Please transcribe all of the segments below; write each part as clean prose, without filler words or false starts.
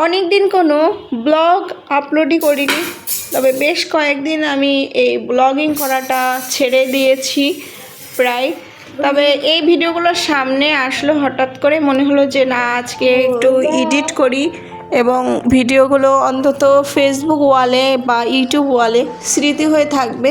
অনেক দিন কোনো ব্লগ আপলোডই করিনি, তবে বেশ কয়েকদিন আমি এই ব্লগিং করাটা ছেড়ে দিয়েছি প্রায়। তবে এই ভিডিওগুলোর সামনে আসলো হঠাৎ করে, মনে হলো যে না, আজকে একটু এডিট করি এবং ভিডিওগুলো অন্তত ফেসবুক ওয়ালে বা ইউটিউব ওয়ালে স্মৃতি হয়ে থাকবে,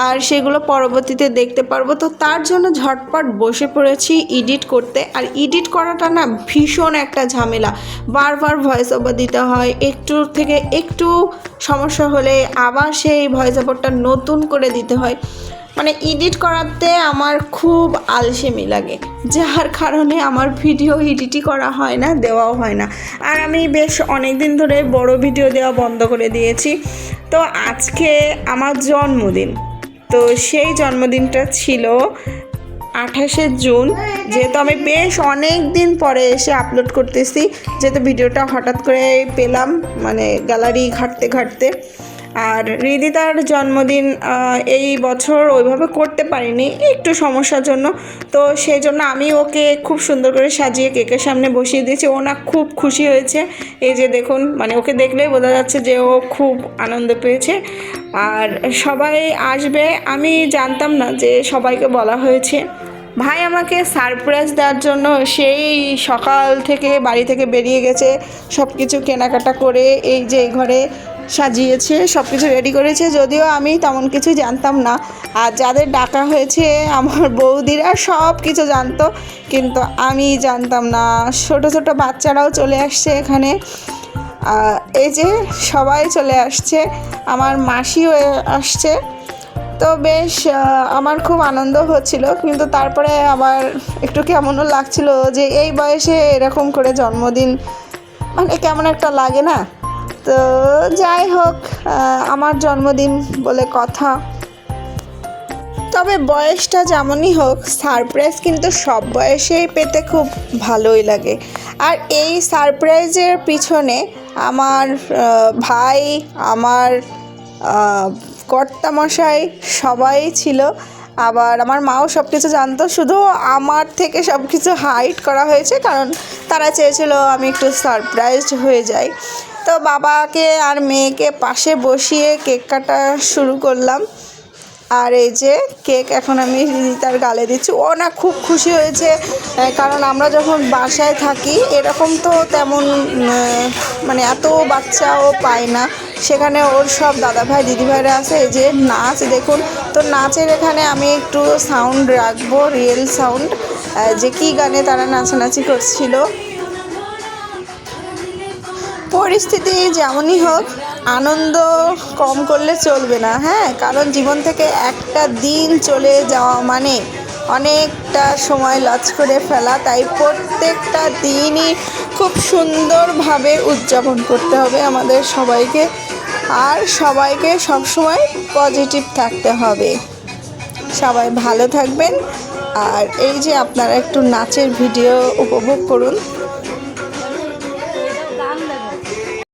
আর সেগুলো পরবর্তীতে দেখতে পারবো। তো তার জন্য ঝটপট বসে পড়েছি এডিট করতে। আর এডিট করাটা না ভীষণ একটা ঝামেলা, বারবার ভয়েস ওভার দিতে হয়, একটু থেকে একটু সমস্যা হলে আবার সেই ভয়েস ওভারটা নতুন করে দিতে হয়। মানে এডিট করাতে আমার খুব আলসেমি লাগে, যার কারণে আমার ভিডিও এডিটই করা হয় না, দেওয়াও হয় না। আর আমি বেশ অনেক দিন ধরে বড় ভিডিও দেওয়া বন্ধ করে দিয়েছি। তো আজকে আমার জন্মদিন, তো সেই জন্মদিনটা ছিল 28শে জুন। যেহেতু আমি বেশ অনেক দিন পরে এসে আপলোড করতেছি, যেহেতু ভিডিওটা হঠাৎ করে পেলাম, মানে গ্যালারি ঘাঁটতে ঘাঁটতে। আর রিদিতার জন্মদিন এই বছর ওইভাবে করতে পারিনি, একটু সমস্যার জন্য। তো সেই জন্য আমি ওকে খুব সুন্দর করে সাজিয়ে কেকের সামনে বসিয়ে দিয়েছি। ও না খুব খুশি হয়েছে, এই যে দেখুন, মানে ওকে দেখলেই বোঝা যাচ্ছে যে ও খুব আনন্দ পেয়েছে। আর সবাই আসবে, আমি জানতাম না যে সবাইকে বলা হয়েছে। ভাই আমাকে সারপ্রাইজ দেওয়ার জন্য সেই সকাল থেকে বাড়ি থেকে বেরিয়ে গেছে, সব কিছু কেনাকাটা করে এই যে এই ঘরে সাজিয়েছে, সব কিছু রেডি করেছে। যদিও আমি তেমন কিছু জানতাম না, আর যাদের ডাকা হয়েছে আমার বৌদিরা সব কিছু জানতো, কিন্তু আমি জানতাম না। ছোট ছোট বাচ্চারাও চলে আসছে এখানে, এই যে সবাই চলে আসছে, আমার মাসিও আসছে। তো বেশ আমার খুব আনন্দ হচ্ছিল, কিন্তু তারপরে আবার একটু কেমনও লাগছিল যে এই বয়সে এরকম করে জন্মদিন, মানে কেমন একটা লাগে না। তো যাই হোক, আমার জন্মদিন বলে কথা। তবে বয়সটা যেমনই হোক, সারপ্রাইজ কিন্তু সব বয়সেই পেতে খুব ভালোই লাগে। আর এই সারপ্রাইজের পিছনে আমার ভাই, আমার কর্তামশাই সবাই ছিল, আবার আমার মাও সব কিছু জানতো। শুধু আমার থেকে সব কিছু হাইড করা হয়েছে, কারণ তারা চেয়েছিল আমি একটু সারপ্রাইজড হয়ে যাই। তো বাবাকে আর মেয়েকে পাশে বসিয়ে কেক কাটা শুরু করলাম। আর এই যে কেক এখন আমি তার গালে দিচ্ছি। ও না খুব খুশি হয়েছে, কারণ আমরা যখন বাসায় থাকি এরকম তো তেমন মানে এত বাচ্চাও পায় না। সেখানে ওর সব দাদাভাই দিদিভাইরা আছে। এই যে নাচ দেখুন, তো নাচের এখানে আমি একটু সাউন্ড রাখবো, রিয়েল সাউন্ড, যে কী গানে তারা নাচানাচি করছিল। পরিস্থিতি যেমনই হোক, আনন্দ কম করলে চলবে না, হ্যাঁ, কারণ জীবন থেকে একটা দিন চলে যাওয়া মানে অনেকটা সময় লস করে ফেলা। তাই প্রত্যেকটা দিনই খুব সুন্দরভাবে উদযাপন করতে হবে আমাদের সবাইকে, আর সবাইকে সবসময় পজিটিভ থাকতে হবে। সবাই ভালো থাকবেন। আর এই যে আপনারা একটু নাচের ভিডিও উপভোগ করুন।